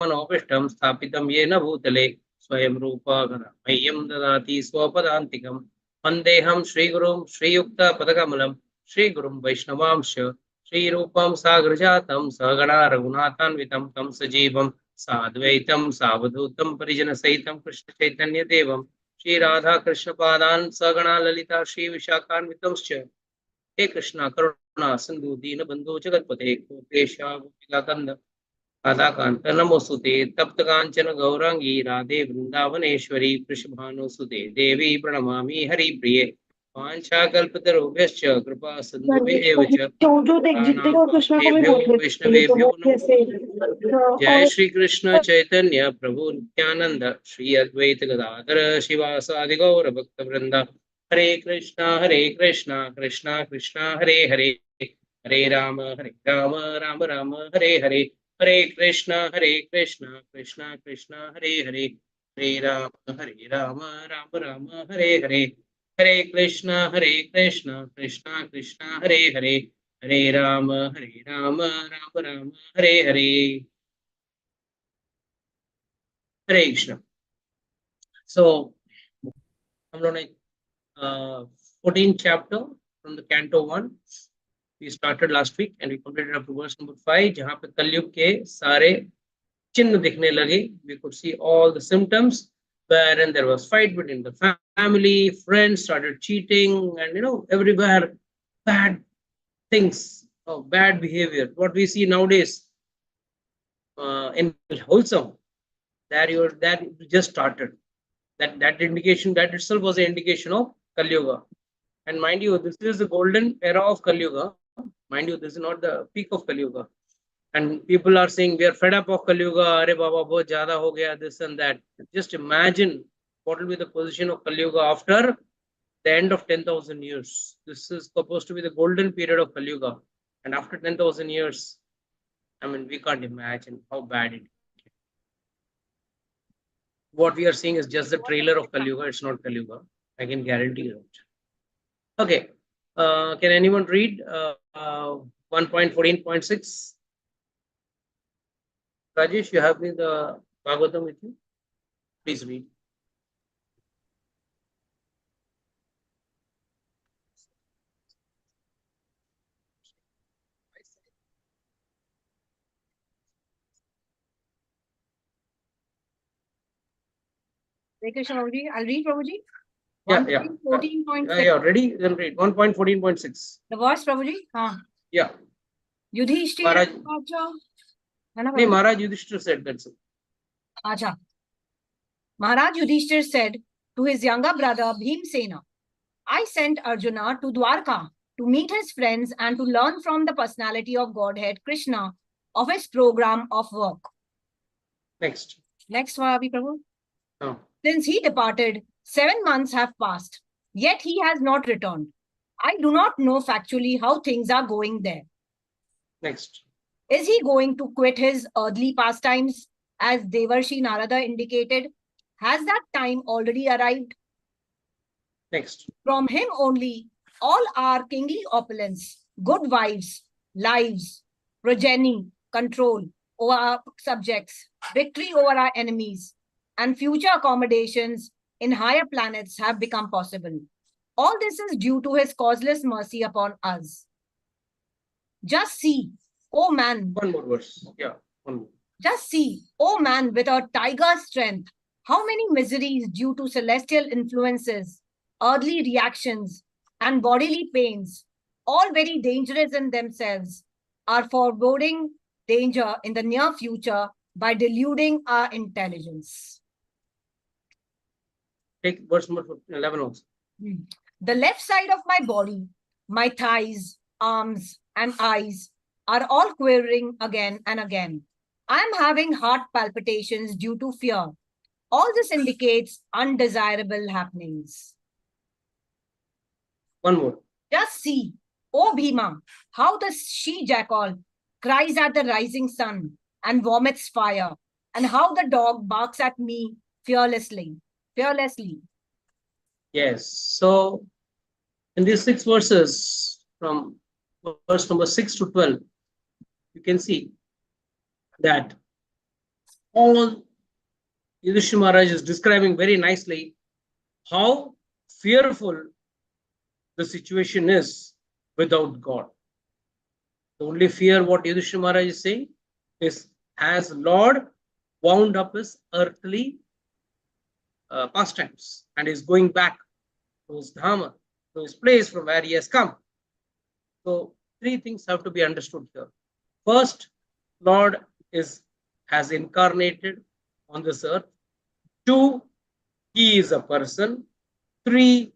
मनोपिष्टं स्थापितं येन भूतले स्वयं रूपा मह्यं ददाति स्वपदान्तिकं वन्देऽहं श्रीगुरुं श्रीयुक्तपदकमलं श्रीगुरुं वैष्णवांश श्रीरूपं साग्रजातं सहगणा रघुनाथान्वितं तं सजीवं साद्वैतं सावधूतं परिजनसहितं कृष्णचैतन्यदेवं श्रीराधाकृष्णपादान् सहगणा ललिता श्रीविशाखान्वितंश्च हे कृष्णा करुणा सिंधु दीनबंधु जगतपते गोपेशा गोपिकाकंद राधाकांत नमोस्तुते तप्त कांचन गौरांगी राधे वृंदावनेश्वरी वृषभानुसुते देवी प्रणमामि हरिप्रिये वाञ्छाकल्पतरुभ्यश्च कृपा सिन्धुभ्येव च पतितानां पावनेभ्यो वैष्णवेभ्यो नमो जय श्री कृष्ण चैतन्य प्रभु नित्यानंद श्री अद्वैत गदाधर शिवासादि गौर भक्त वृंद हरे कृष्णा कृष्णा कृष्णा हरे हरे हरे राम राम राम हरे हरे हरे कृष्णा कृष्णा कृष्णा हरे हरे हरे राम राम हरे हरे हरे कृष्णा कृष्णा कृष्णा हरे हरे हरे राम राम हरे हरे हरे कृष्ण. So हम लोगों ने 14th chapter from the canto 1 we started last week and we completed up to verse number 5 जहाँ पे कलयुग के सारे चिन्ह दिखने लगे. We could see all the symptoms wherein there was fight between the family, friends started cheating, and everywhere bad things, bad behavior. What we see nowadays in wholesome, that just started. That indication, that itself was an indication of Kali Yuga. And mind you, this is the golden era of Kali Yuga. Mind you, this is not the peak of Kali Yuga. And people are saying we are fed up of Kali Yuga. Are Baba, bahut jyada ho gaya, this and that. Just imagine what will be the position of Kali Yuga after the end of 10,000 years. This is supposed to be the golden period of Kali Yuga. And after 10,000 years, I mean, we can't imagine how bad it is. What we are seeing is just the trailer of Kali Yuga. It's not Kali Yuga. I can guarantee that. Okay. Can anyone read 1.14.6? Rajesh, you have the Bhagavatam with you? Please read. Krishna Prabhuji. I'll read, Prabhuji. Yeah. 14.6. Yeah, ready? Then read. 1.14.6. The verse, Prabhuji? Yeah. Yudhishthir. Maharaj. No, Maharaj Yudhishthir said that's it. Acha. Maharaj Yudhishthir said to his younger brother Bhimsena, I sent Arjuna to Dwarka to meet his friends and to learn from the personality of Godhead Krishna of his program of work. Next, Vahabi Prabhu. Oh. Since he departed, 7 months have passed, yet he has not returned. I do not know factually how things are going there. Next. Is he going to quit his earthly pastimes, as Devarshi Narada indicated? Has that time already arrived? Next. From him only, all our kingly opulence, good wives, lives, progeny, control over our subjects, victory over our enemies, and future accommodations in higher planets have become possible. All this is due to his causeless mercy upon us. Just see, oh man. One more verse. Yeah, one more. Just see, oh man, with a tiger's strength, how many miseries due to celestial influences, earthly reactions, and bodily pains, all very dangerous in themselves, are foreboding danger in the near future by deluding our intelligence. Take verse number 11 also. The left side of my body, my thighs, arms, and eyes are all quivering again and again. I am having heart palpitations due to fear. All this indicates undesirable happenings. One more. Just see, O Bhima, how the she-jackal cries at the rising sun and vomits fire, and how the dog barks at me fearlessly. Yes. So, in these 6 verses, from verse number 6 to 12, you can see that all Yudhishthira Maharaj is describing very nicely how fearful the situation is without God. The only fear what Yudhishthira Maharaj is saying is, has Lord wound up his earthly pastimes and is going back to his Dhamma, to his place from where he has come. So three things have to be understood here. First, Lord has incarnated on this earth. 2, he is a person. 3,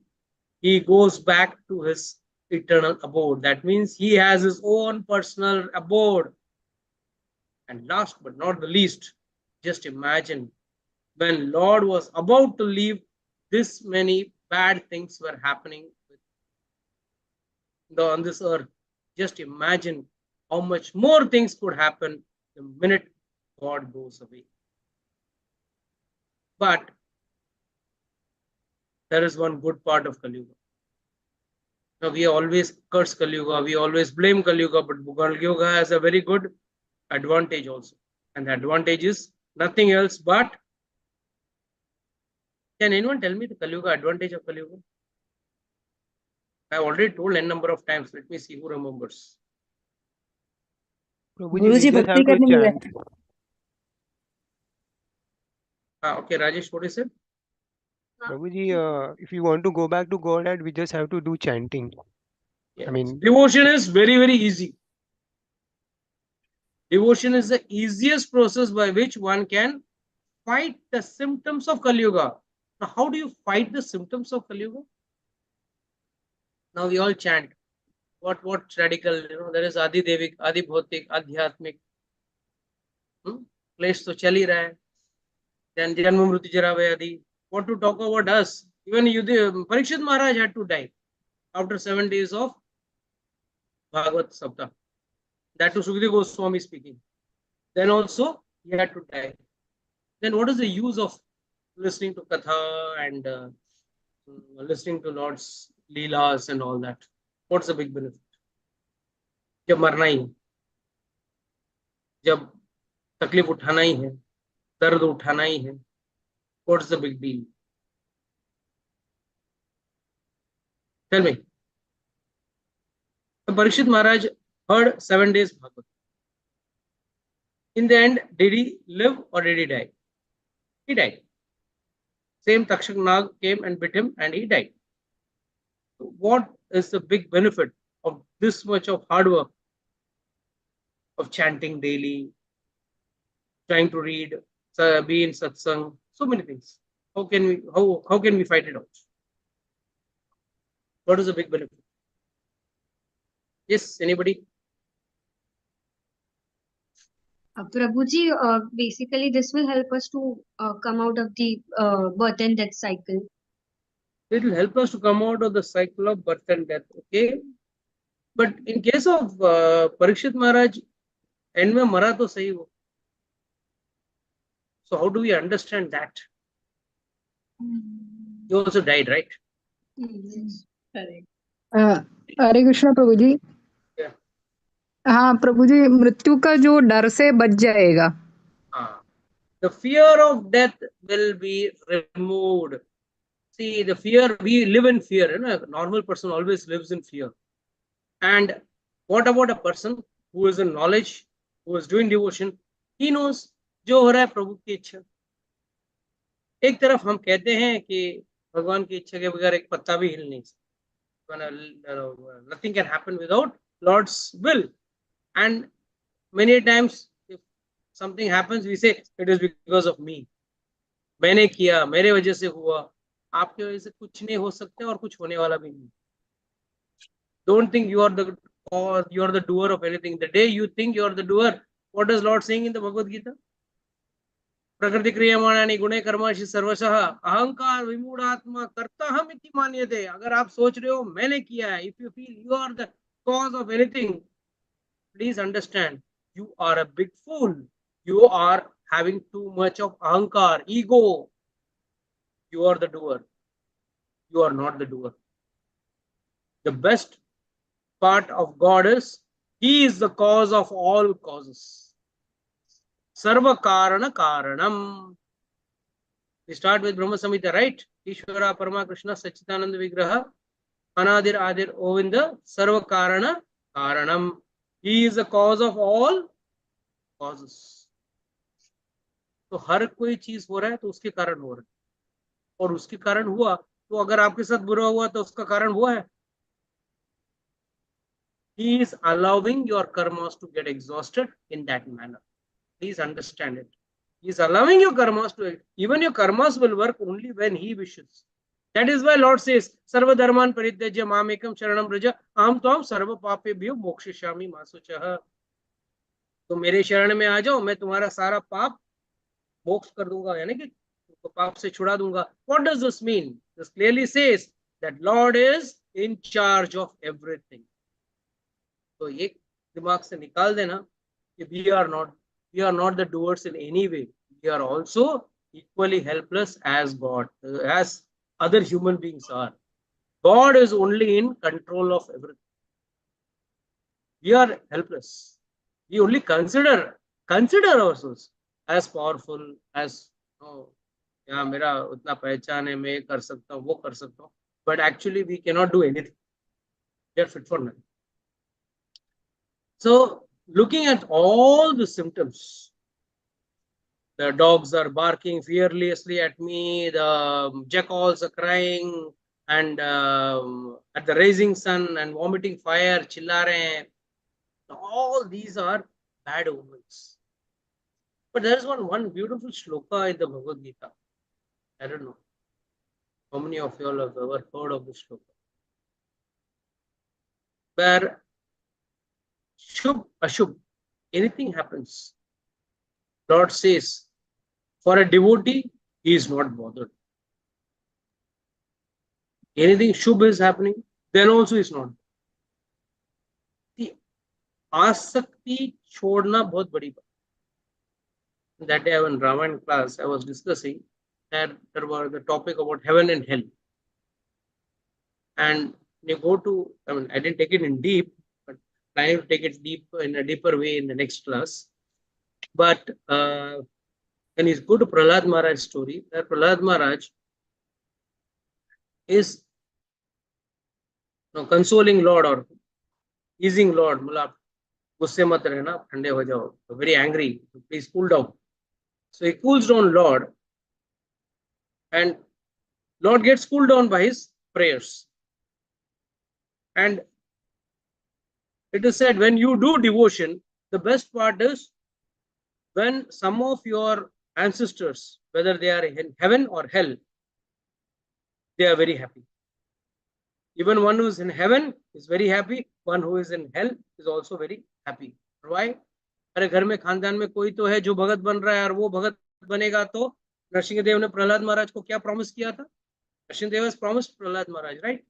he goes back to his eternal abode. That means he has his own personal abode. And last but not the least, just imagine when Lord was about to leave, this many bad things were happening on this earth. Just imagine how much more things could happen the minute God goes away. But there is one good part of Kali Yuga. Now, we always curse Kali Yuga, we always blame Kali Yuga, but Kali Yuga has a very good advantage also. And the advantage is nothing else but, can anyone tell me the Kali Yuga advantage of Kali Yuga? I already told n number of times. Let me see who remembers. Guruji, we just have to chant. Okay, Rajesh, what is it? Prabhuji, if you want to go back to Godhead, we just have to do chanting. Yes. I mean, devotion is very, very easy. Devotion is the easiest process by which one can fight the symptoms of Kali Yuga. Now, how do you fight the symptoms of Kali Yuga? Now we all chant. What radical? There is Adi Devik, Adi Bhautik, Adhyatmik. Place to chali raha hai. Then Janma Mruti Jarave Adi. What to talk about us? Even Parikshit Maharaj had to die after 7 days of Bhagavad Saptah. That to Sukadeva Goswami speaking. Then also he had to die. Then what is the use of listening to Katha and listening to Lord's Leelas and all that? What's the big benefit? जब मरना ही है, जब तकलीफ उठाना ही है, दर्द उठाना ही है, what's the big deal? Tell me. So Parikshit Maharaj heard 7 days Bhagavad. In the end, did he live or did he die? He died. Same Takshak Nag came and bit him and he died. So what is the big benefit of this much of hard work, of chanting daily, trying to read, be in satsang, so many things? How can we fight it out? What is the big benefit? Yes, anybody? Prabhuji, basically this will help us to come out of the birth and death cycle. It will help us to come out of the cycle of birth and death. Okay, but in case of Parikshit Maharaj, end mein mara to sahi wo. So how do we understand that? He also died, right? Yes, correct. Hare Krishna Prabhu ji. Yeah. हाँ प्रभु जी, मृत्यु का जो डर से बच जाएगा। The fear of death will be removed. See, the fear, we live in fear. A normal person always lives in fear. And what about a person who is in knowledge, who is doing devotion? He knows जो हो रहा है प्रभु की इच्छा। एक तरफ हम कहते हैं कि भगवान की इच्छा के बगैर एक पत्ता भी हिल नहीं सकता। Nothing can happen without Lord's will. And many times if something happens, we say it is because of me. मैंने किया, मेरे वजह से हुआ। आपके वजह से कुछ नहीं हो सकता और कुछ होने वाला भी नहीं। Don't think you are the doer of anything. The day you think you are the doer, what is Lord saying in the Bhagavad Gita? प्रकृति क्रियमाणानि गुणे कर्माशि सर्वशः अहंकार विमूढ़ात्मा कर्ता हम इति मान्यते। अगर आप सोच रहे हो मैंने किया है, if you feel you are the cause of anything, please understand you are a big fool. You are having too much of ahankar, ego. You are the doer. You are not the doer. The best part of God is He is the cause of all causes. Sarva Karana Karanam. We start with Brahma Samhita, right? Ishvara Parama Krishna Sachitananda Vigraha Anadir Adir Govinda Sarva Karana Karanam. He is the cause of all causes. तो हर कोई चीज हो रहा है तो उसके कारण हो रहा है, और उसके कारण हुआ तो अगर आपके साथ बुरा हुआ तो उसका कारण हुआ है. He is allowing your karmas to get exhausted in that manner. Please understand it. He is allowing your karmas to, even your karmas will work only when he wishes. That is why Lord says, Sarva Dharman Parityajya Mamekam Sharanam Braja Aham Tvam Sarva Papebhyo Mokshishami Ma Suchaha. तो मेरे शरण में आ जाओ, मैं तुम्हारा सारा पाप मोक्ष कर दूंगा, यानी कि पाप से छुड़ा दूंगा. What does this mean? This clearly says that Lord is in charge of everything. तो ये दिमाग से निकाल देना कि we are not the doers in any way. We are also equally helpless as God, as other human beings are. God is only in control of everything. We are helpless. We only consider ourselves as powerful, as yeah, मेरा उतना पहचान है, मैं कर सकता हूँ, वो कर सकता हूँ. But actually we cannot do anything. We are fit for nothing. So looking at all the symptoms, the dogs are barking furiously at me, the jackals are crying, and at the rising sun and vomiting fire, chilla rahe hain. All these are bad omens. But there is one beautiful shloka in the Bhagavad Gita. I don't know how many of you all have ever heard of this shloka, where Shubh, Ashubh, anything happens, Lord says, for a devotee, he is not bothered. Anything Shubh is happening, then also is not. The आसक्ति छोड़ना बहुत बड़ी बात. That day in Ramayana class, I was discussing that there was the topic about heaven and hell. And you go to, I mean, I didn't take it in deep, but planning to take it deep in a deeper way in the next class. But when you go to Prahlad Maharaj's story, that Prahlad Maharaj is consoling Lord or easing Lord. Mulab, गुस्से मत रहना, ठंडे हो जाओ. Very angry, please cool down. So he cools down Lord, and Lord gets cooled down by his prayers. And it is said, when you do devotion, the best part is when some of your ancestors, whether they are in heaven or hell, they are very happy. Even one who is in heaven is very happy. One who is in hell is also very happy. Why? अरे घर में खानदान में कोई तो है जो भगत बन रहा है और वो भगत बनेगा. तो नरसिंहदेव ने प्रहलाद महाराज को क्या प्रॉमिस किया था? Nrsimhadev has promised Prahlad Maharaj, right?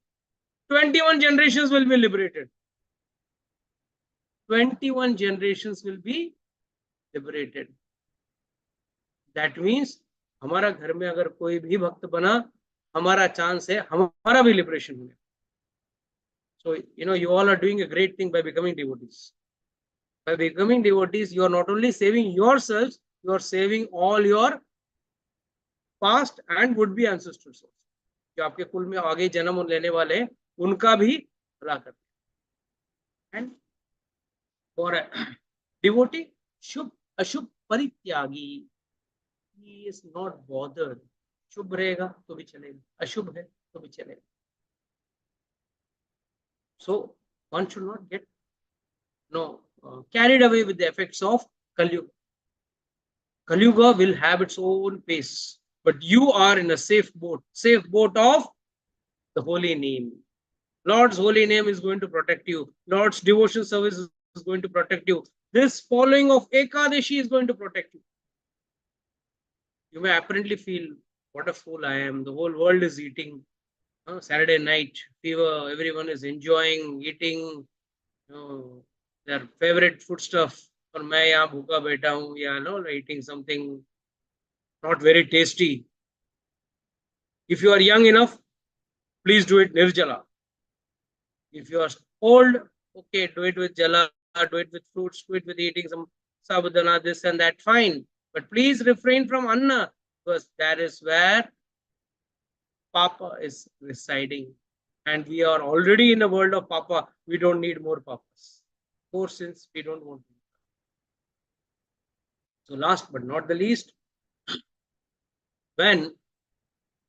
21 generations will be liberated. 21 generations will be liberated. That means हमारा घर में अगर कोई भी भक्त बना, हमारा चांस है हमारा भी लिबरेशन होने. So you all are doing a great thing by becoming devotees. By becoming devotees, you are not only saving yourselves, you are saving all your past and would be ancestors. जो आपके कुल में आगे जन्म लेने वाले हैं, उनका भी भला करते हैं. And for a devotee, शुभ अशुभ परित्यागी, he is not bothered. शुभ रहेगा तो भी चलेगा, अशुभ है तो भी चलेगा. So one should not get carried away with the effects of Kali Yuga. Kali Yuga will have its own pace, but you are in a safe boat of the holy name. Lord's holy name is going to protect you. Lord's devotion service is going to protect you. This following of Ekadashi is going to protect you. You may apparently feel, what a fool I am. The whole world is eating. Saturday night fever, everyone is enjoying eating their favorite food stuff. और मैं यहाँ भूखा बैठा हूँ, या eating something not very tasty. If you are young enough, please do it nirjala. If you are old, okay, do it with jala, do it with fruits, do it with eating some sabudana, this and that, fine. But please refrain from anna, because that is where Papa is residing. And we are already in a world of Papa. We don't need more Papas. More sins, we don't want. So last but not the least, when,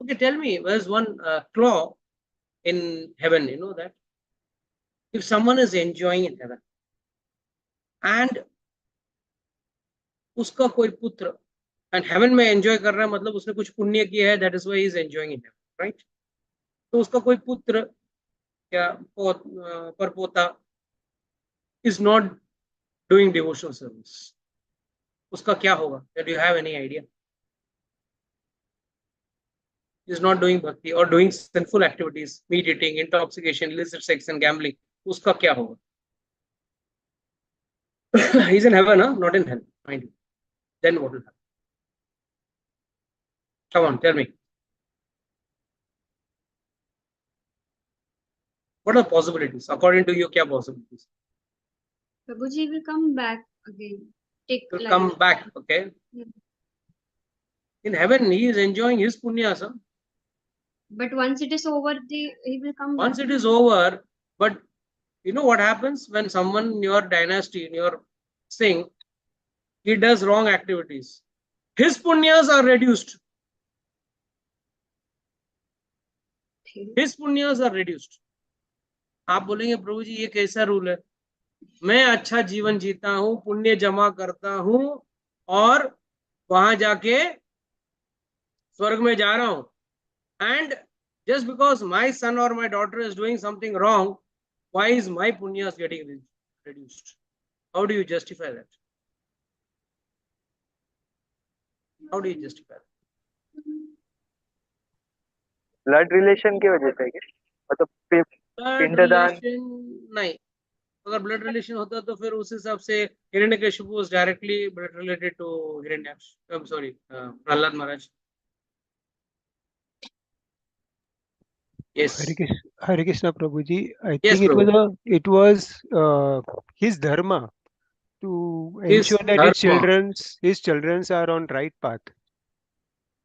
okay, tell me, there's one claw in heaven, you know that? If someone is enjoying in heaven and उसका कोई पुत्र and heaven में enjoy कर रहा है मतलब उसने कुछ पुण्य किया है, that is why he is enjoying in heaven, right? तो उसका कोई पुत्र या परपोता is not doing devotional service, उसका क्या होगा? Do you have any idea? Is not doing bhakti or doing sinful activities, meat eating, intoxication, illicit sex and gambling, उसका क्या होगा? He's in heaven, huh? Not in hell, mind you. Then what will happen? Come on, tell me. What are the possibilities? According to you, क्या possibilities? Prabhuji will come back again. Take Will life. come back, okay? Yeah. In heaven, he is enjoying his punya, sir. But once it is over, he will come Once back. it is over, but you know what happens when someone in your dynasty, in your sing, he does wrong activities. His punyas are reduced. His punyas are reduced. आप बोलेंगे प्रभु जी ये कैसा rule है? मैं अच्छा जीवन जीता हूं, पुण्य जमा करता हूं और वहां जाके स्वर्ग में जा रहा हूं. And just because my son or my daughter is doing something wrong, why is my punyas getting reduced? How do you justify that? How do you justify that? Blood relation की वजह से क्या? मतलब Blood पिंडदान relation नहीं. अगर blood relation होता तो फिर उस हिसाब से Hiranyakashipu was directly blood related to Hiranyaksha. I'm sorry, Prahlad Maharaj. Yes. Hare Krishna Prabhuji. I Yes, think Prabhu. it was his dharma to His ensure that dharma. his childrens are on right path.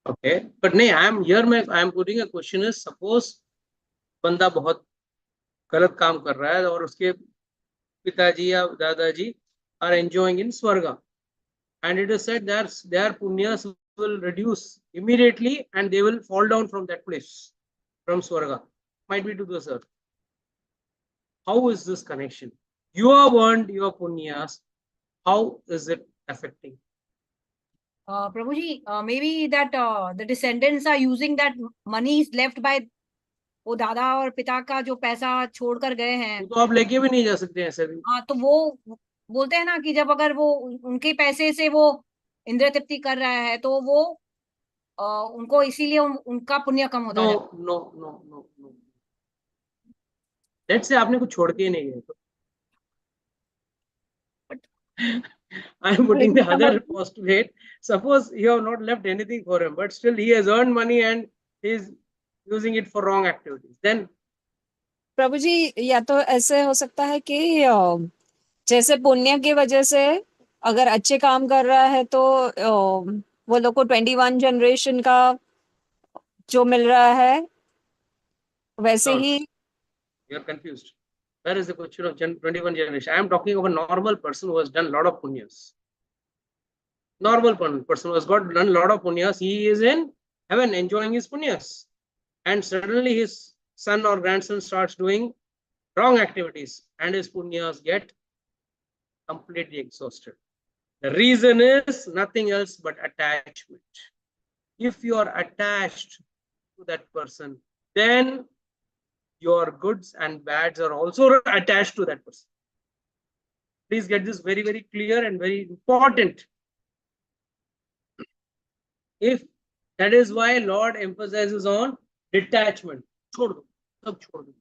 Okay, but नहीं, I am putting a question is, suppose बंदा बहुत गलत काम कर रहा है और उसके पिताजी या दादाजी are enjoying in Swarga, and it is said that their punyas will reduce immediately and they will fall down from that place, from Swarga, might be to this earth. How is this connection? You have earned your punyas. How is it affecting? Prabhuji, maybe that the descendants are using that money is left by वो दादा और पिता का जो पैसा छोड़कर गए हैं. तो आप लेके भी नहीं जा सकते हैं सर. हाँ, तो वो बोलते हैं ना कि जब अगर वो उनके पैसे से वो इंद्र तृप्ति कर रहा है तो वो उनको इसीलिए उनका पुण्य कम होता है. नो. लेट्स से आपने कुछ छोड़ के ही नहीं गए तो. I am putting the other postulate. Suppose you have not left anything for him, but still he has earned money and he is using it for wrong activities. Then प्रभु जी, या तो ऐसे हो सकता है कि जैसे पुण्य की वजह से अगर अच्छे काम कर रहा है तो वो लोग को 21 जनरेशन का जो मिल रहा है वैसे no, he. you are confused. Where is the question of 21 generation? I am talking of a normal person who has done a lot of punyas. Normal person who has done a lot of punyas. He is in heaven enjoying his punyas, and suddenly his son or grandson starts doing wrong activities, and his punyas get completely exhausted. The reason is nothing else but attachment. If you are attached to that person, then your goods and bads are also attached to that person. Please get this very, very clear and very important. If that is why Lord emphasizes on detachment. छोड़ दो, सब छोड़ दो.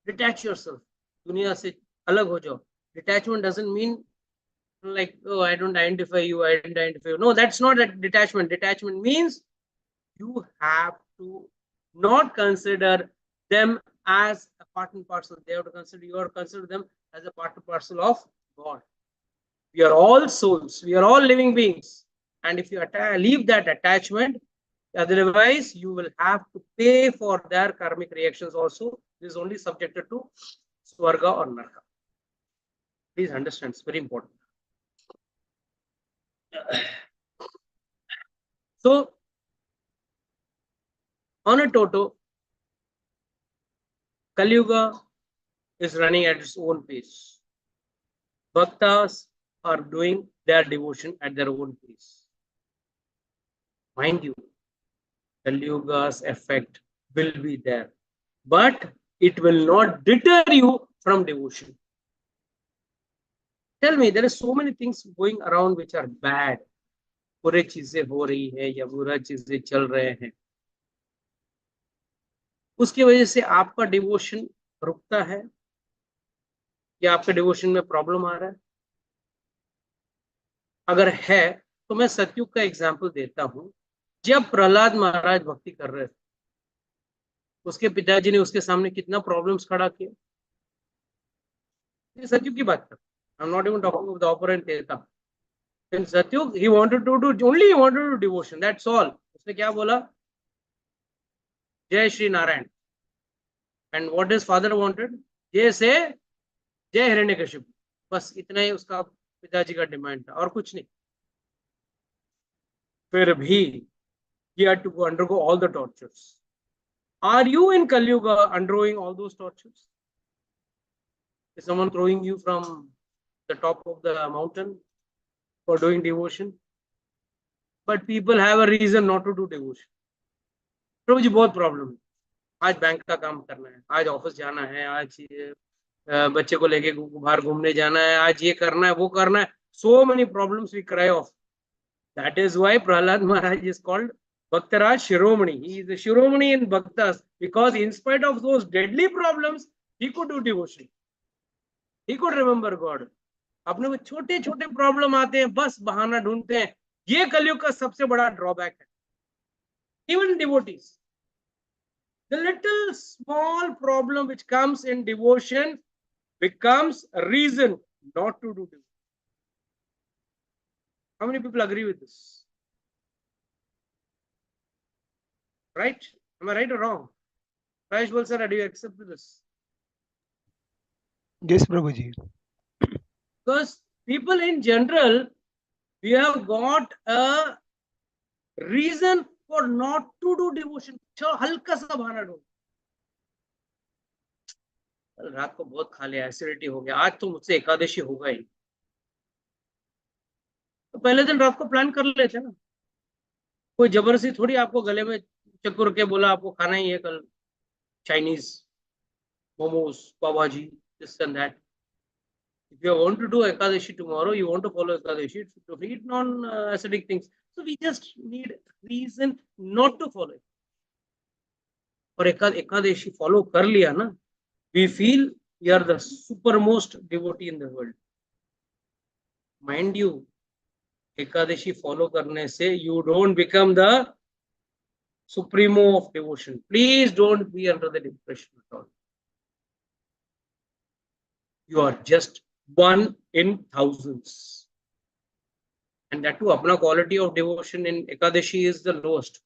Detach yourself. दुनिया से अलग हो जाओ. Detachment doesn't mean like, oh, I don't identify you, I don't identify you. No, that's not a detachment. Detachment means you have to not consider them as a part and parcel. They have to consider, you have to consider them as a part and parcel of God. We are all souls. We are all living beings. And if you leave that attachment, otherwise you will have to pay for their karmic reactions also. This is only subjected to Swarga or Naraka. Please understand, it's very important. So, on a total, Kali Yuga is running at its own pace. Bhaktas are doing their devotion at their own pace. Mind you, Kali Yuga's effect will be there, but it will not deter you from devotion. Tell me, there are so many things going around which are bad. बुरे चीजें हो रही है या बुरा चीजें चल रहे हैं, उसकी वजह से आपका डिवोशन रुकता है या आपके डिवोशन में प्रॉब्लम आ रहा है? अगर है तो मैं सतयुग का एग्जांपल देता हूं. जब प्रहलाद महाराज भक्ति कर रहे थे, उसके पिताजी ने उसके सामने कितना प्रॉब्लम्स खड़ा किया. ये सतयुग की बात कर, I am not even talking of the apparent devta. In Satyug, he wanted to do devotion. That's all. उसने क्या बोला? जय Shri Narayan. And what his father wanted? जय से जय हिरण्यकशिपु. बस इतना ही उसका पिताजी का डिमांड था और कुछ नहीं. फिर भी he had to undergo all the tortures. Are you in Kali Yuga undergoing all those tortures? Is someone throwing you from the top of the mountain for doing devotion? But people have a reason not to do devotion. प्रभु जी बहुत problem है. आज bank का काम करना है, आज office जाना है, आज बच्चे को लेके बाहर घूमने जाना है, आज ये करना है, वो करना है. So many problems we cry off. That is why Prahlad Maharaj is called Bhaktaraj Shiromani. He is the Shiromani in Bhaktas because in spite of those deadly problems, he could do devotion. He could remember God. अपने को छोटे छोटे problem आते हैं, बस बहाना ढूंढते हैं. ये कलयुग का सबसे बड़ा ड्रॉबैक है. Even devotees, the little small problem which comes in devotion becomes a reason not to do devotion. How many people agree with this? Right? Am I right or wrong? Rajesh Balsara, do you accept this? Yes, Prabhuji. Because people in general, we have got a reason for not to do devotion. हल्का सा बहाना ढूंढ. कल रात को बहुत खा लिया, एसिडिटी हो गया, आज तो मुझसे एकादशी होगा ही. तो पहले दिन रात को प्लान कर लेते ना. कोई जबरदस्ती थोड़ी आपको गले में चक्कर के बोला आपको खाना ही है कल Chinese, momos, pav bhaji, this and that. If you want to do Ekadashi tomorrow, you want to follow Ekadashi, to eat non-acidic things. So we just need reason not to follow it. और Ekadashi follow कर लिया ना, we feel we are the supermost devotee in the world. Mind you, Ekadashi follow करने से you don't become the supremo of devotion. Please don't be under the impression at all. You are just one in thousands. And that too, apna quality of devotion in Ekadashi is the lowest.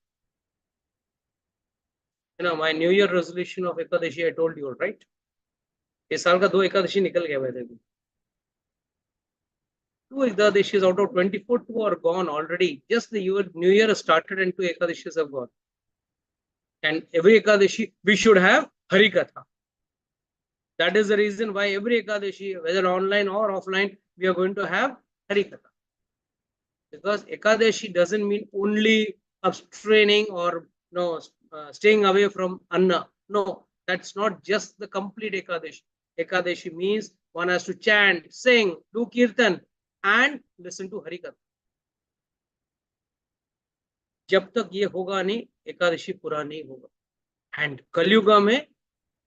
You know, my New Year resolution of Ekadashi, I told you, right? इस साल का 2 एकादशी निकल गया मेरे को. 2 Ekadashis out of 24, 2 are gone already. Just the New Year started and 2 Ekadashis have gone. And every Ekadashi, we should have Hari Katha. That is the reason why every Ekadashi, whether online or offline, we are going to have Hari Katha. Because Ekadashi doesn't mean only abstraining or staying away from Anna. No, that's not just the complete Ekadashi. Ekadashi means one has to chant, sing, do Kirtan and listen to Hari Katha. जब तक ये होगा नहीं, एकादशी पूरा नहीं होगा. And Kalyuga में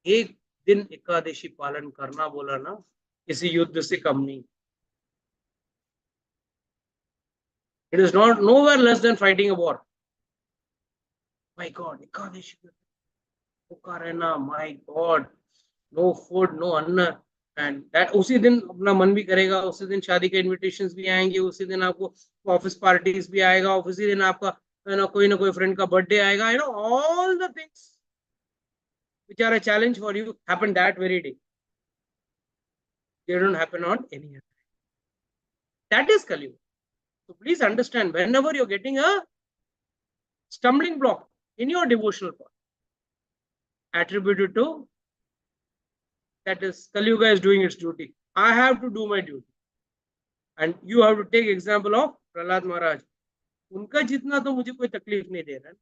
एक दिन एकादशी पालन करना बोला ना, किसी युद्ध से कम नहीं. It is not nowhere less than fighting a war. My God, Ekadashi भूखा रहना, my God, no food, no anna. And that उसी दिन अपना मन भी करेगा, उसी दिन शादी के इनविटेशंस भी आएंगे, उसी दिन आपको ऑफिस पार्टीज भी आएगा, उसी दिन आपका कोई ना कोई फ्रेंड का बर्थडे आएगा, all the things which are a challenge for you happen that very day. They don't happen on any other. That is Kali Yuga. So please understand, whenever you're getting a stumbling block in your devotional path, attributed to that is Kali Yuga is doing its duty. I have to do my duty. And you have to take example of Prahlad Maharaj. उनका जितना तो मुझे कोई तकलीफ नहीं दे रहा है.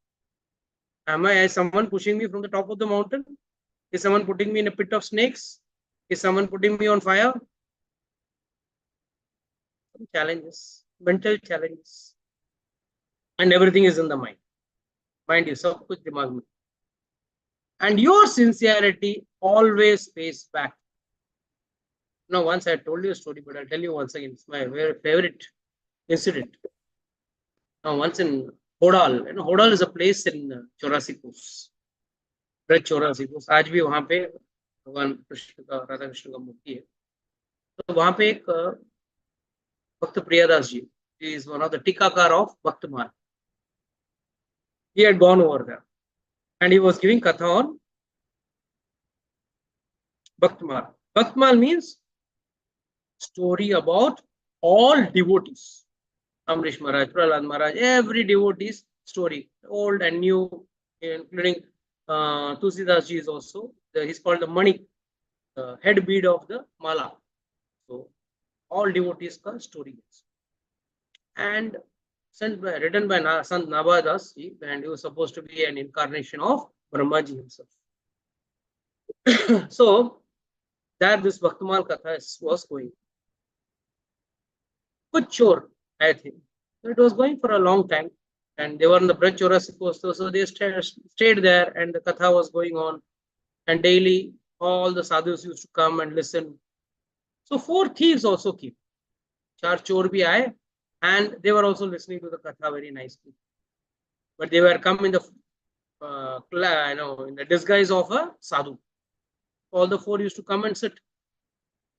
Am I someone pushing me from the top of the mountain? Is someone putting me in a pit of snakes? Is someone putting me on fire? Some challenges, mental challenges. And everything is in the mind. Mind you, सब कुछ दिमाग में. And your sincerity always pays back. Now, once I told you a story, but I'll tell you once again. It's my very favorite incident. Now, once in Hodal, Hodal is a place in Chorasipus. Braj चौरासीकोस. आज भी वहां पे भगवान कृष्ण का, राधा कृष्ण का मूर्ति है. तो वहां पे एक भक्त प्रियादास जी, he is one of the टीकाकार of Bhaktmal. He had gone over there and he was giving katha on Bhaktmal. Bhaktmal means story about all devotees. Amrish Maharaj, Prahlad Maharaj, every devotee's story, old and new, including Tulsidas ji is also. He's called the Mani, the head bead of the Mala. So all devotees ka story is. And written by Sant Nabadas ji, and he was supposed to be an incarnation of Brahma ji himself. So there this Bhaktamal Katha was going. Kuch chor, I think. So it was going for a long time. And they were on the Braj Chorasipos, so they stayed there and the Katha was going on. And daily all the sadhus used to come and listen. So 4 thieves also came. 4 chor bhi aaye, and they were also listening to the Katha very nicely. But they were come in the in the disguise of a sadhu. All the 4 used to come and sit.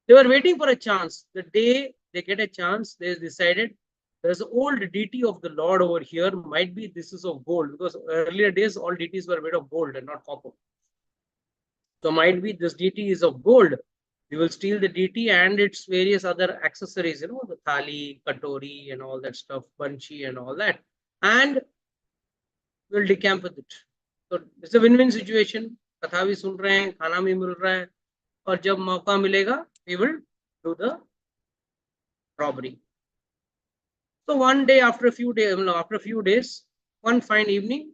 They were waiting for a chance. The day they get a chance, they decided there's an old deity of the Lord over here. Might be this is of gold, because earlier days all deities were made of gold and not copper. So might be this deity is of gold. We will steal the deity and its various other accessories, the thali, katori and all that stuff, banchi and all that, and we'll decamp with it. So it's a win-win situation. Katha bhi sun rahe hain, khana bhi mil raha hai, aur jab mauka milega, we will do the robbery. So one day, after a few days, one fine evening,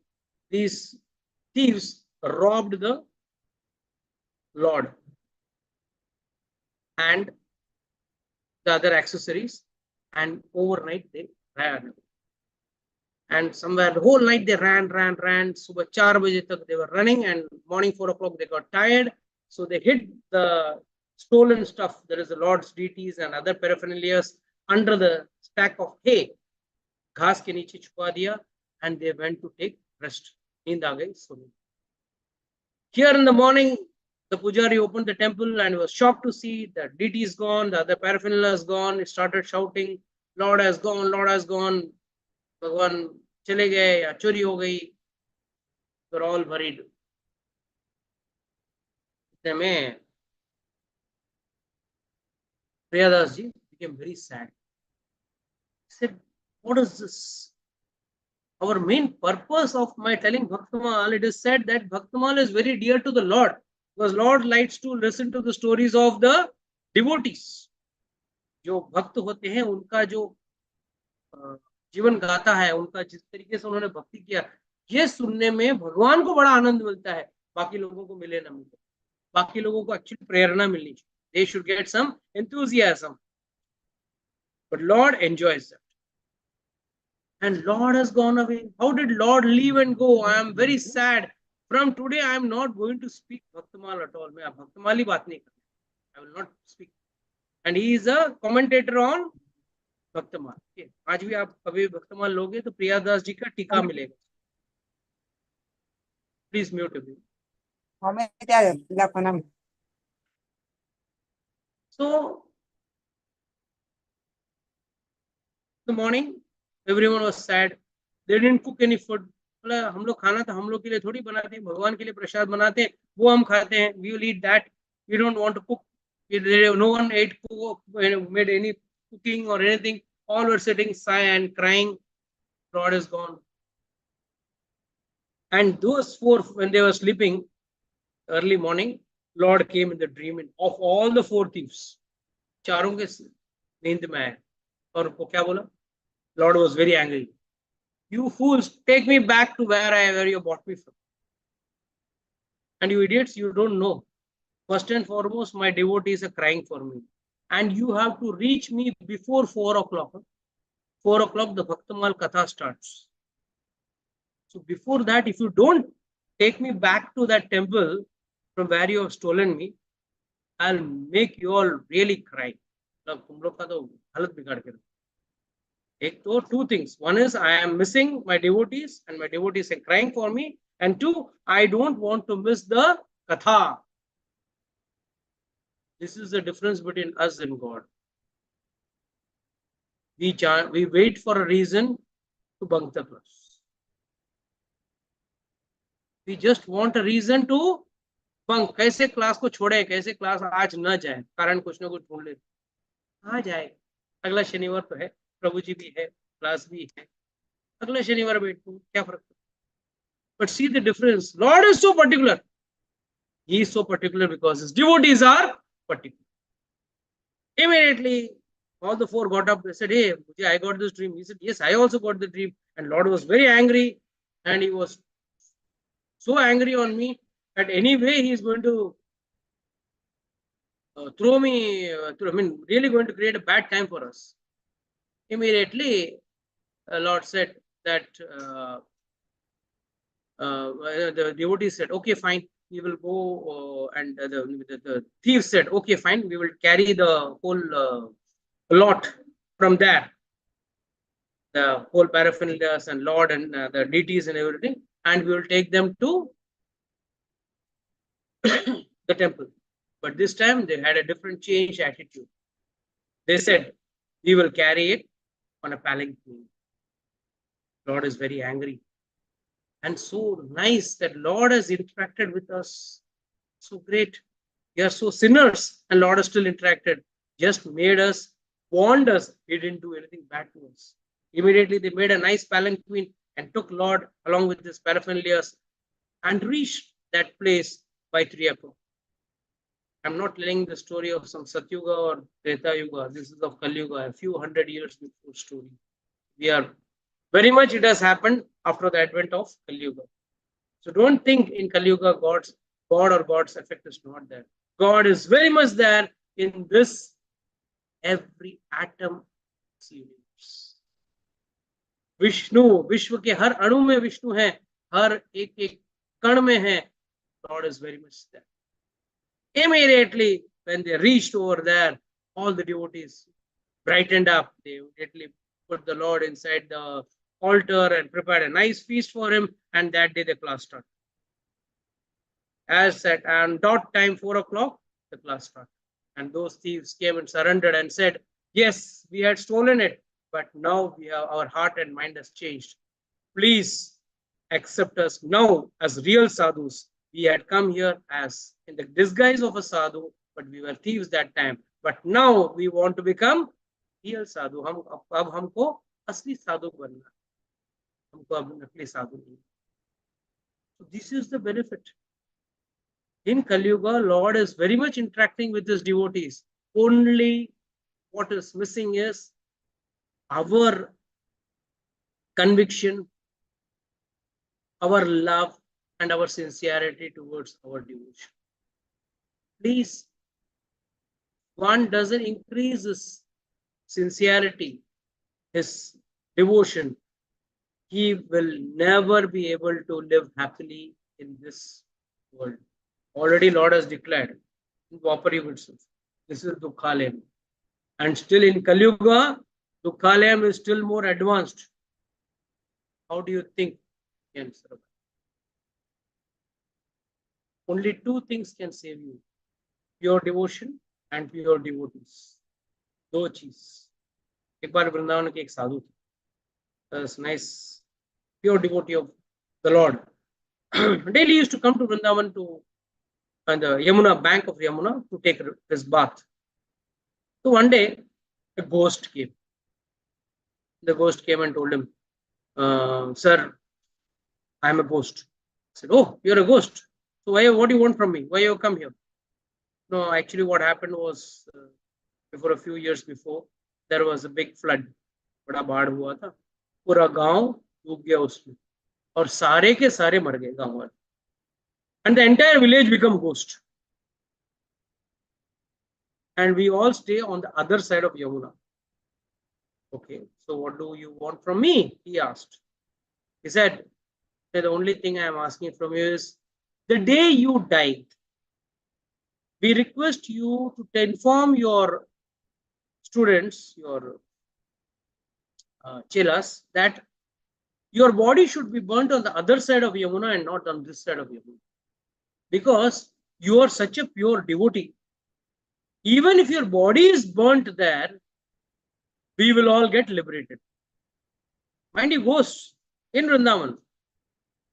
these thieves robbed the Lord and the other accessories, and overnight they ran. And somewhere the whole night they ran. Subah 4 baje tak they were running, and morning 4 o'clock they got tired. So they hid the stolen stuff. There is the Lord's deities and other paraphernalia under the stack of hay. घास के नीचे छुपा दिया, and they went to take rest. नींद आ गई, सो गए. Here in the morning, the pujari opened the temple and was shocked to see the deity is gone, the other paraphernalia is gone. He started shouting, Lord has gone, Lord has gone. भगवान चले गए या चोरी हो गई. They're all worried. में Priyadas ji became very sad. He said, what is this? Our main purpose of my telling Bhaktamal, it is said that Bhaktamal is very dear to the Lord, because Lord likes to listen to the stories of the devotees. जो भक्त होते हैं उनका जो जीवन गाथा है, उनका जिस तरीके से उन्होंने भक्ति किया, ये सुनने में भगवान को बड़ा आनंद मिलता है, बाकी लोगों को मिले ना मिले. बाकी लोगों को एक्चुअली प्रेरणा मिलनी चाहिए. They should get some enthusiasm. But Lord enjoys that. And Lord has gone away. How did Lord leave and go? I am very sad. From today, I am not going to speak Bhaktamal at all. मैं Bhaktamal ही बात नहीं करूँ. I will not speak. And he is a commentator on Bhaktamal. Okay. आज भी आप कभी Bhaktamal लोगे तो प्रियादास जी का टीका मिलेगा. Please mute everyone. So the morning, everyone was sad. They didn't cook any food. बोला हम लोग खाना तो हम लोग के लिए थोड़ी बनाते हैं, भगवान के लिए प्रसाद बनाते हैं, वो हम खाते हैं. We will eat that. We don't want to cook. No one ate, made any cooking or anything. All were sitting, sigh and crying. Lord is gone. And those four, when they were sleeping, early morning, Lord came in the dream of all the four thieves. चारों के नींद में आया और उनको क्या बोला? Lord was very angry. You fools, take me back to where you bought me from. And you idiots, you don't know. First and foremost, my devotees are crying for me. And you have to reach me before 4 o'clock. 4 o'clock, the Bhaktamal Katha starts. So before that, if you don't take me back to that temple from where you have stolen me, I'll make you all really cry. तुम लोग का तो हालत बिगाड़ के एक तो two things. One is I am missing my devotees and my devotees are crying for me. And two, I don't want to miss the katha. This is the difference between us and God. We wait for a reason to bunk the class. We just want a reason to bunk. कैसे class को छोड़े, कैसे class आज न जाए, कारण कुछ ना कुछ ढूंढ ले. आ जाए, अगला शनिवार तो है, प्रभु जी भी है, क्लास भी है, अगला शनिवार बैठो, क्या फर्क. But see the difference. Lord is so particular. He is so particular because his devotees are particular. Immediately, all the four got up. They said, "Hey, I got this dream." He said, "Yes, I also got the dream." And Lord was very angry, and he was so angry on me that anyway he is going to throw me. Really going to create a bad time for us. Immediately, Lord said that the devotee said, "Okay, fine. We will go." And the thief said, "Okay, fine. We will carry the whole lot from there, the whole paraphernalia and Lord and the deities and everything, and we will take them to the temple." But this time they had a different change attitude. They said, "We will carry it on a palanquin." Lord is very angry. And so nice that Lord has interacted with us. So great. We are so sinners and Lord has still interacted. Just made us, warned us. He didn't do anything bad to us. Immediately they made a nice palanquin and took Lord along with his paraphernalia and reached that place by 3 o'clock. I'm not telling the story of some Satyuga or Treta Yuga. This is of Kali Yuga, a few hundred years before story. We are very much, it has happened after the advent of Kali Yuga. So don't think in Kali Yuga God or God's effect is not there. God is very much there in this every atom of the universe. Vishnu, विश्व के हर अणु में विष्णु है, हर एक एक कण में है. God is very much there. Immediately when they reached over there, all the devotees brightened up. They immediately put the Lord inside the altar and prepared a nice feast for him, and that day the class started. As at and dot time 4 o'clock, the class started. And those thieves came and surrendered and said, "Yes, we had stolen it, but now we have our heart and mind has changed. Please accept us now as real sadhus. We had come here as in the disguise of a sadhu, but we were thieves that time. But now we want to become real sadhu. अब हमको असली साधु बनना, हमको अब नकली साधु नहीं." So this is the benefit. In Kali Yuga, Lord is very much interacting with his devotees. Only what is missing is our conviction, our love, and our sincerity towards our devotion. Please, one doesn't increase his sincerity, his devotion, he will never be able to live happily in this world. Already Lord has declared in Dwapar Yuga itself, this is Dukhalayam. And still in Kali Yuga, Dukhalayam is still more advanced. How do you think you can survive? Only two things can save you: pure devotion and pure devotees. दो चीज. एक बार वृंदावन के एक साधु थे, nice, pure devotee of the Lord. Daily used to come to Vrindavan to and the Yamuna bank of Yamuna to take his bath. So one day a ghost came. The ghost came and told him, "Sir, I am a ghost." I said, "Oh, you're a ghost. So what do you want from me? Why you come here?" No, actually, what happened was before a few years before there was a big flood. बड़ा बाढ़ हुआ था. पूरा गांव डूब गया उसमें और सारे के सारे मर गए गांव वाले. And the entire village become ghost. And we all stay on the other side of Yamuna. Okay, so what do you want from me? He asked. He said, the only thing I am asking from you is the day you died, we request you to inform your students, your chelas, that your body should be burnt on the other side of Yamuna and not on this side of Yamuna. Because you are such a pure devotee. Even if your body is burnt there, we will all get liberated. Mind you, ghosts in Vrindavan.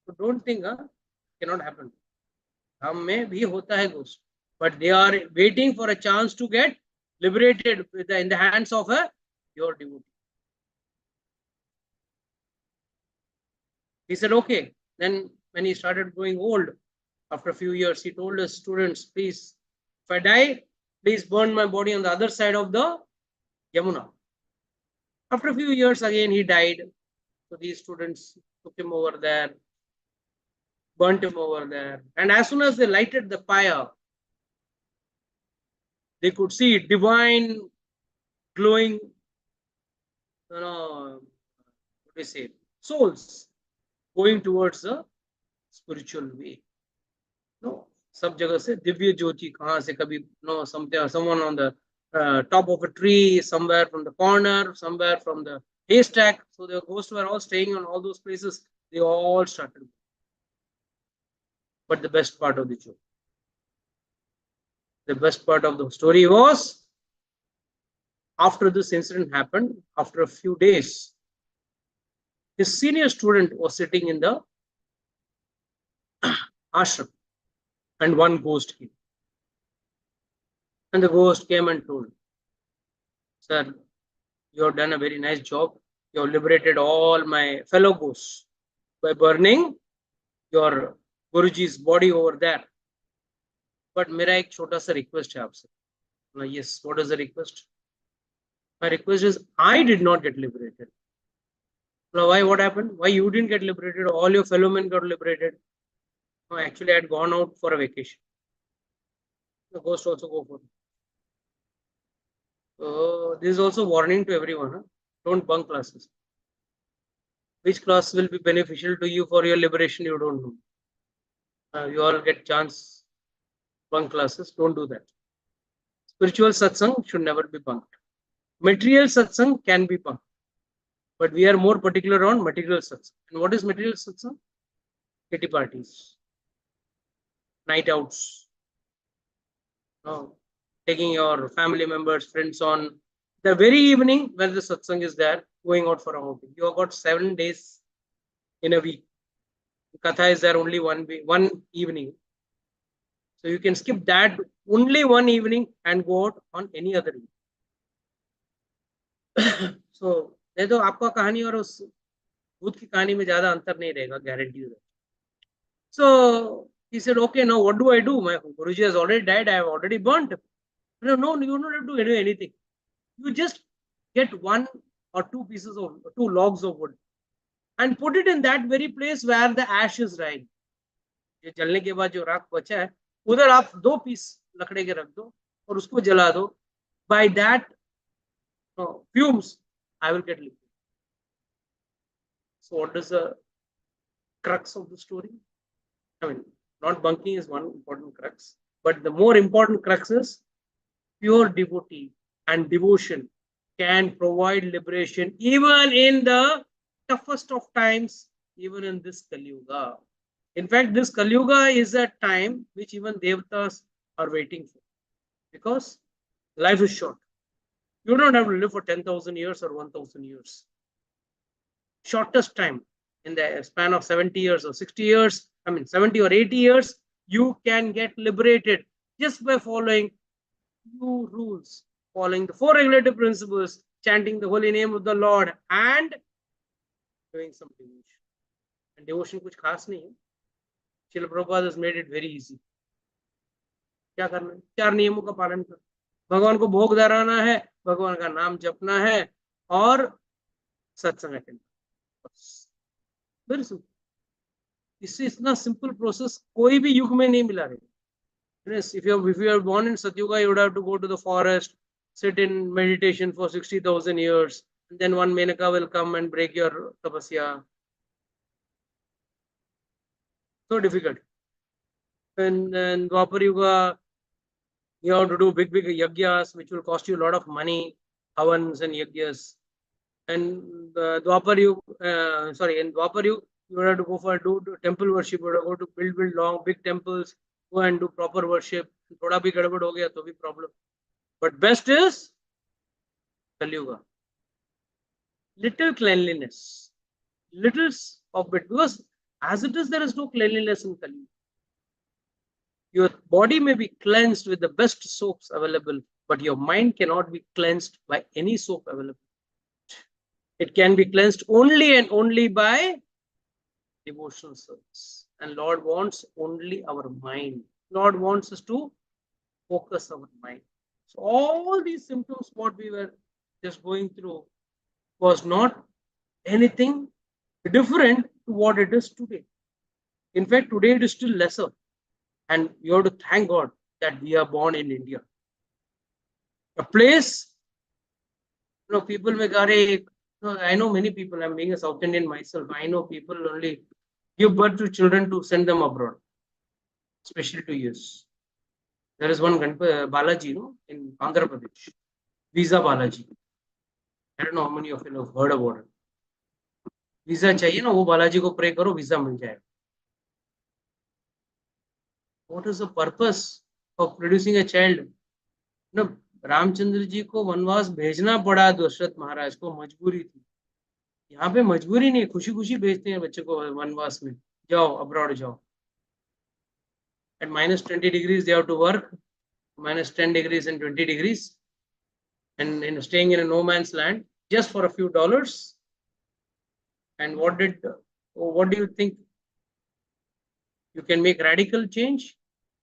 So don't think, cannot happen. हम में भी होता है ghost, but they are waiting for a chance to get liberated in the hands of a pure devotee. He said, okay. Then when he started growing old, after a few years, he told his students, please, if I die, please burn my body on the other side of the Yamuna. After a few years, again, he died. So these students took him over there, burnt him over there. And as soon as they lighted the fire, they could see divine, glowing, what do you say, souls going towards the spiritual way. No, सब जगह से दिव्य ज्योति कहाँ से कभी someone on the top of a tree, somewhere from the corner, somewhere from the haystack. So the ghosts were all staying on all those places. They all started. But the best part of the joke, the best part of the story was, after this incident happened, after a few days, his senior student was sitting in the ashram, and one ghost came. And the ghost came and told, sir, you have done a very nice job. You have liberated all my fellow ghosts by burning your Guruji's body over there. But मेरा एक छोटा सा request है आपसे. Yes, what is the request? My request is, I did not get liberated. Now, why? What happened? Why you didn't get liberated? All your fellow men got liberated. No, actually, I had gone out for a vacation. The ghost also go for it. So this is also warning to everyone. Huh? Don't bunk classes. Which class will be beneficial to you for your liberation? You don't know. You all get chance bunk classes. Don't do that. Spiritual satsang should never be bunked. Material satsang can be bunked, but we are more particular on material satsang. And what is material satsang? Kitty parties, night outs, taking your family members, friends on the very evening where the satsang is there, going out for a outing. You have got 7 days in a week. Katha is there only one evening. So you can skip that only one evening and go out on any other evening. So नहीं तो आपका कहानी और उस भूत की कहानी में ज्यादा अंतर नहीं रहेगा, guaranteed. So he said, okay, now what do I do? My Guruji has already died. I have already burnt. No, you don't have to do anything. You just get 1 or 2 pieces of 2 logs of wood and put it in that very place where the ash is lying. ये जलने के बाद जो राख बचा है उधर आप 2 पीस लकड़े के रख दो और उसको जला दो. By that fumes, I will get liquid. So what is the crux of the story? I mean, not bunking is one important crux, but the more important crux is pure devotee and devotion can provide liberation even in the toughest of times, even in this Kali Yuga. In fact, this Kali Yuga is a time which even Devatas are waiting for, because Life is short. You don't have to live for 10,000 years or 1,000 years. Shortest time in the span of 70 years or 60 years, 70 or 80 years, you can get liberated just by following few rules, following the 4 regulative principles, chanting the holy name of the Lord, and doing some devotion. And devotion कुछ खास नहीं है. Srila Prabhupada has made it very easy. क्या करना है? 4 नियमों का पालन कर. भगवान को भोग धराना है, भगवान का नाम जपना है और सत्संग अटेंड. Very simple. इससे इतना सिंपल प्रोसेस कोई भी युग में नहीं मिला रे. Yes, if you are born in Satyuga, you would have to go to the forest, sit in meditation for 60,000 years, and then one Menaka will come and break your tapasya. So difficult. And then Dwapar Yuga, you have to do big yagyas, which will cost you a lot of money, havans and yagyas. And Dwapar Yuga, in Dwapar Yuga, you would have to go for do temple worship, you would have to go to build long, big temples, go and do proper worship. थोड़ा भी गड़बड़ हो गया तो भी problem. But best is Kali Yuga. Little cleanliness, little of it, because as it is, there is no cleanliness in Kali Yuga. Your body may be cleansed with the best soaps available, but your mind cannot be cleansed by any soap available. It can be cleansed only and only by devotional service. And Lord wants only our mind. Lord wants us to focus our mind. So all these symptoms, what we were just going through, was not anything different to what it is today. In fact, today it is still lesser. And you have to thank God that we are born in India. A place, people may go, I know many people, I'm being a South Indian myself, I know people only give birth to children to send them abroad, especially to US. There is one Balaji, in Andhra Pradesh, Visa Balaji. I don't know how many of you have heard about it. Visa chahiye na, wo Balaji ko pray karo, visa mil jayega. What is the purpose of producing a child? Ramchandra ji को वनवास भेजना पड़ा दशरथ महाराज को, मजबूरी थी. यहाँ पे मजबूरी नहीं, खुशी खुशी भेजते हैं बच्चे को वनवास में, जाओ अब्रॉड जाओ. At -20 degrees they have to work, -10 degrees and 20 degrees, and staying in a no man's land just for a few dollars. And what do you think? You can make radical change.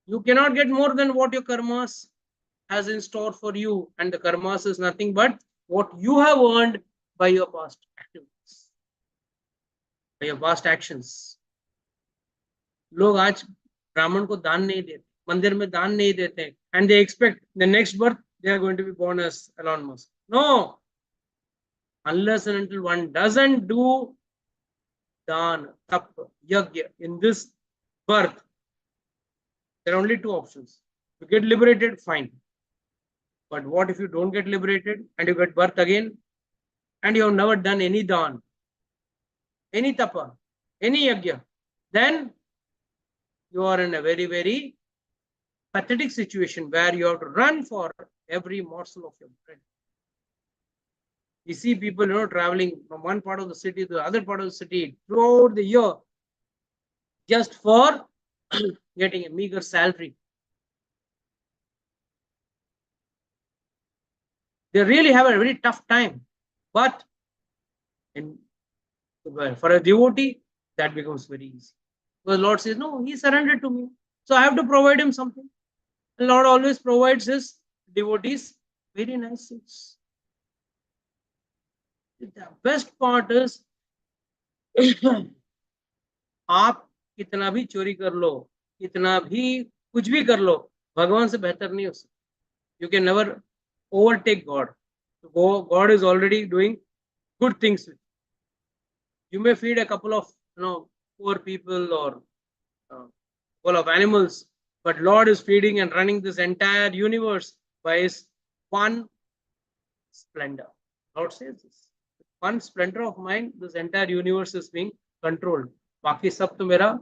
You cannot get more than what your karmas has in store for you, and the karmas is nothing but what you have earned by your past activities, by your past actions. लोग आज ब्राह्मण को दान नहीं देते, मंदिर में दान नहीं देते, and they expect the next birth they are going to be born as Elon Musk. No, unless and until one doesn't do dan, tap, yagya in this birth, there are only 2 options. To get liberated, fine. But what if you don't get liberated and you get birth again and you have never done any dan, any tapa, any yagya? Then you are in a very, very pathetic situation where you have to run for every morsel of your bread. You see people, traveling from one part of the city to the other part of the city throughout the year just for getting a meager salary. They really have a very tough time. But for a devotee, that becomes very easy. Because the Lord says, no, he surrendered to me, so I have to provide him something. The Lord always provides his devotees very nice things. The best part is, आप कितना भी चोरी कर लो, कितना भी कुछ भी कर लो, भगवान से बेहतर नहीं हो सकता. You can never overtake God. God is already doing good things with you. You may feed a couple of poor people or full of animals, but Lord is feeding and running this entire universe by his one splendor. Lord says this. One splendor of mine, this entire universe is being controlled. बाकी सब तो मेरा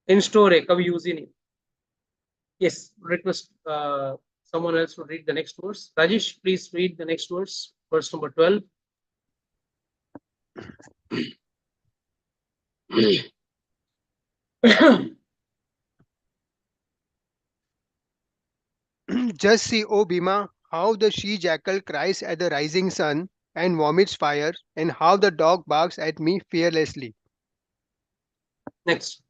in store है, कभी use ही नहीं. Yes, request someone else would read the next verse. Rajesh, please read the next verse, verse number 12. Just see, O Bhima, how the she-jackal cries at the rising sun and vomits fire, and how the dog barks at me fearlessly. Next.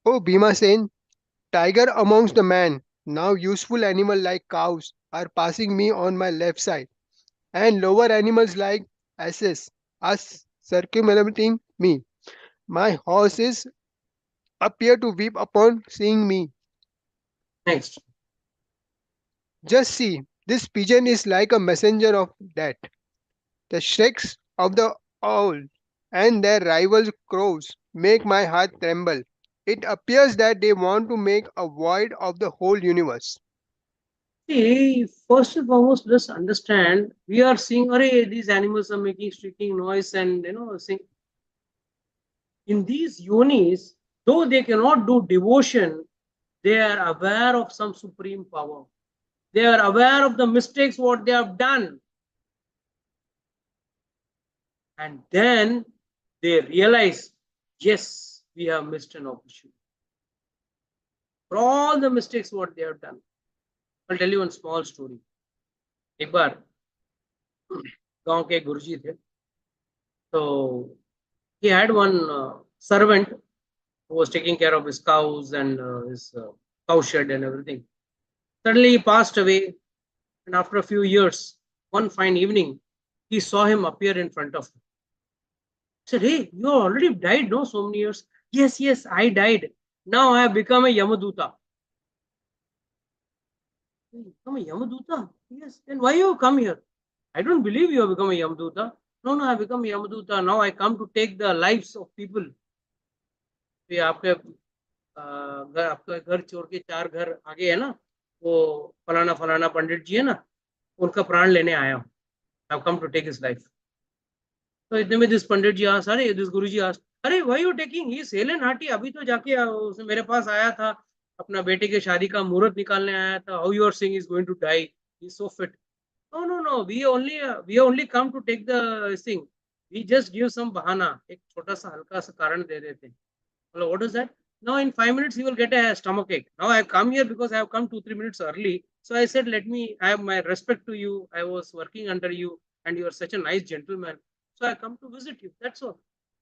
O Bhima-sen, tiger amongst the man, now useful animal like cows are passing me on my left side, and lower animals like asses are circumambulating me. My horses appear to weep upon seeing me. Next. Just see, this pigeon is like a messenger of death. The shrieks of the owl and their rival crows make my heart tremble. It appears that they want to make a void of the whole universe. See, first and foremost, let's understand we are seeing, array, these animals are making shrieking noise and sing. In these yonis, though they cannot do devotion, they are aware of some supreme power. They are aware of the mistakes what they have done. And then they realize, yes, we have missed an opportunity. For all the mistakes what they have done. I'll tell you one small story. एक बार गांव के गुरुजी थे, so he had one servant who was taking care of his cows and his cow shed and everything. Suddenly he passed away, and after a few years, one fine evening, he saw him appear in front of him. He said, "Hey, you already died, no? So many years." "Yes, yes, I died. Now I have become a Yamaduta." "Become a Yamaduta?" "Yes." "Then why you come here?" "I don't believe you have become a Yamaduta." "No, no, I have become a Yamaduta. Now I come to take the lives of people." ये आपके घर, आपका घर छोड़ के 4 घर आगे है ना, वो फलाना फलाना पंडित जी है ना, उनका प्राण लेने आया हूँ. I've come to take his life. तो इतने में this पंडित जी asked, अरे this गुरु जी asked, अरे why you taking? He is hale and hearty. अभी तो जाके उसने मेरे पास आया था, अपना बेटे के शादी का मुहूर्त निकालने आया था. How you are saying he is going to die? He is so fit. No, no, no. We only come to take the thing. We just give some bahana. एक छोटा सा हल्का सा कारण दे देते हैं. Well, what is that? Now in 5 minutes he will get a stomach ache. Now I have come here because I have come 2-3 minutes early. So I said, I have my respect to you. I was working under you and you are such a nice gentleman. So I come to visit you. That's all.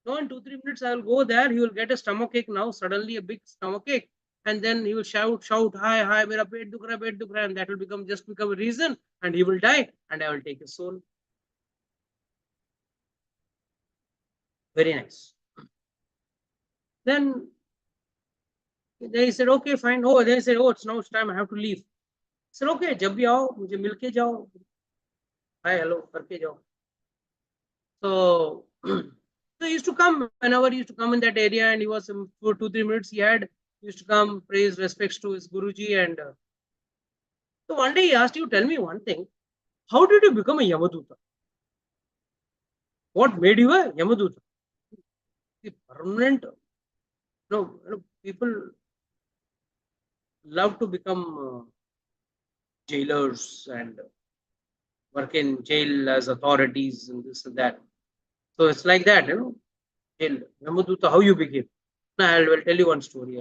Now in 2-3 minutes I will go there. He will get a stomach ache now. Suddenly a big stomach ache. And then he will shout, hi, hi, mera pet dukh raha, and that will become a reason, and he will die, and I will take his soul. Very nice. Then he said, okay, fine. Oh, then he said, oh, now it's time. I have to leave. I said, okay, जब भी आओ मुझे मिलके जाओ. Hi, hello, करके जाओ. So, so he used to come whenever he used to come in that area, and he was for 2-3 minutes. He used to come, praise, respects to his Guruji, and so one day he asked you, tell me one thing. How did you become a Yamaduta? What made you a Yamaduta? The permanent, people love to become jailers and work in jail as authorities and this and that. So it's like that, jail. Yamaduta, how you became? Now I will tell you one story.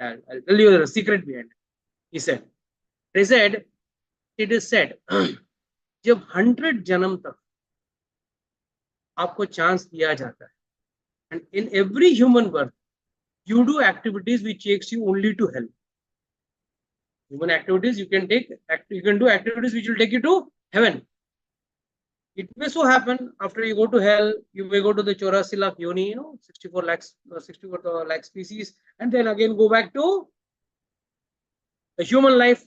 I'll tell you the secret behind it. He said, it is said, जब 100 जन्म तक आपको chance दिया जाता है, and in every human birth, you do activities which takes you only to hell. Human activities you can do activities which will take you to heaven. It may so happen after you go to hell, you may go to the 84 lakh yoni, 64 lakh species, and then again go back to the human life.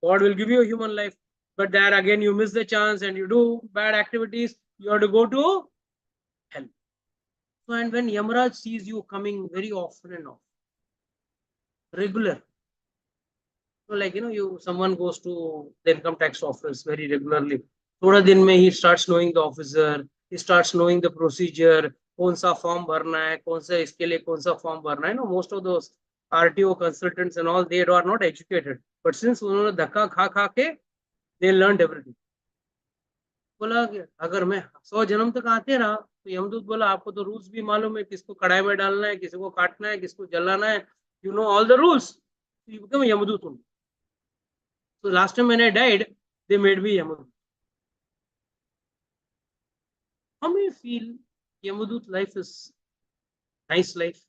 God will give you a human life, but there again you miss the chance and you do bad activities, you have to go to hell. So, and when Yamaraj sees you coming very often and often, regular, so like someone goes to the income tax office very regularly. थोड़ा दिन में he starts knowing the officer, he starts knowing the procedure, कौन सा form भरना है, कौन सा इसके लिए कौन सा form भरना है. Most of those RTO consultants and all, they are not educated. But since उन्होंने धक्का खा खा के they learned everything. बोला कि अगर मैं 100 जन्म तक आते रहा तो यमदूत बोला आपको तो रूल्स भी मालूम है, किसको कढ़ाई में डालना है, किसी को काटना है, किसको जलाना है, you know all the rules. You become यमदूत only. So last time when I died, they made me यमदूत. How many feel Yamadut life is nice life?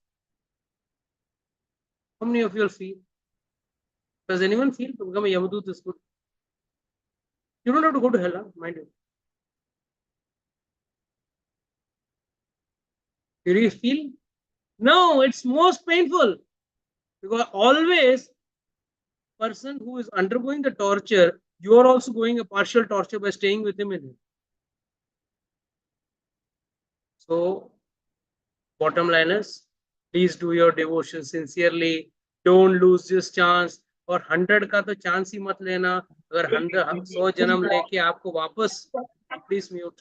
How many of you feel? Does anyone feel to become a Yamadut is good? You don't have to go to hell, huh? Mind you. Do you feel? No, it's most painful. Because always person who is undergoing the torture, you are also going a partial torture by staying with him in him. So bottom line is, please do your devotion sincerely. Don't lose this chance. और 100 का तो chance ही मत लेना. अगर 100 जन्म लेके आपको वापस, प्लीज म्यूट,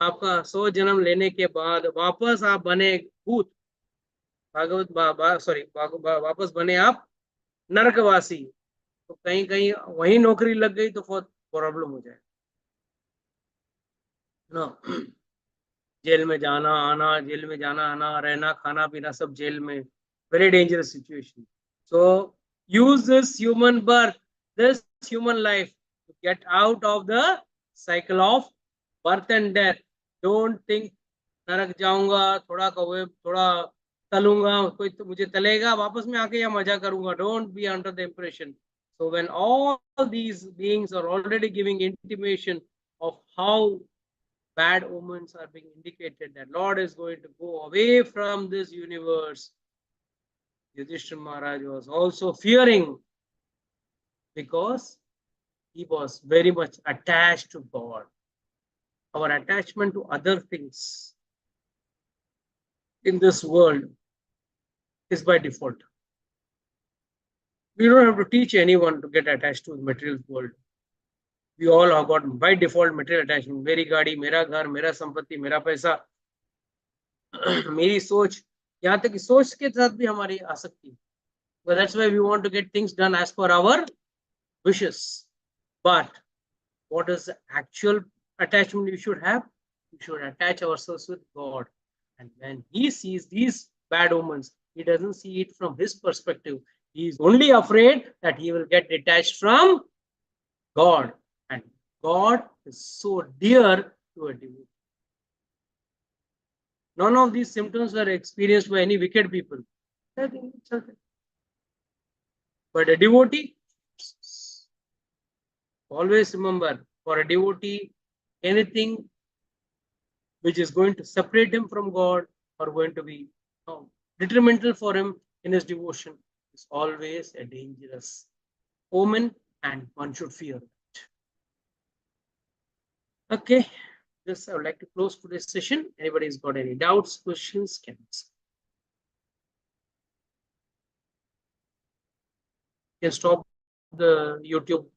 आपका 100 जन्म लेने के बाद वापस आप बने भूत, भागवत सॉरी वापस बने आप नरकवासी, तो कहीं कहीं वही नौकरी लग गई तो बहुत प्रॉब्लम हो जाए ना. जेल में जाना आना, जेल में जाना आना, रहना खाना पीना सब जेल में, very dangerous situation. So use this human birth, this human life to get out of the cycle of birth and death. Don't think नरक जाऊंगा, थोड़ा कौवे, थोड़ा तलूंगा, कोई तो मुझे तलेगा, वापस में आके या मजा करूंगा. Don't be under the impression. So when all these beings are already giving intimation of how bad omens are being indicated that Lord is going to go away from this universe, Yudhishthira Maharaj was also fearing because he was very much attached to God. Our attachment to other things in this world is by default. We don't have to teach anyone to get attached to the material world. We all have got by default material attachment. मेरी गाड़ी, मेरा घर, मेरा संपत्ति, मेरा पैसा, मेरी सोच, यहाँ तक कि सोच के साथ भी हमारी आसक्ति है. But that's why we want to get things done as per our wishes. But what is the actual attachment we should have? We should attach ourselves with God. And when he sees these bad omens, he doesn't see it from his perspective. He is only afraid that he will get detached from God. And God is so dear to a devotee. None of these symptoms were experienced by any wicked people. But a devotee, always remember, for a devotee, anything which is going to separate him from God or going to be detrimental for him in his devotion is always a dangerous omen, and one should fear it. Okay, this I would like to close today's session. Anybody's got any doubts, questions, can ask. You can stop the YouTube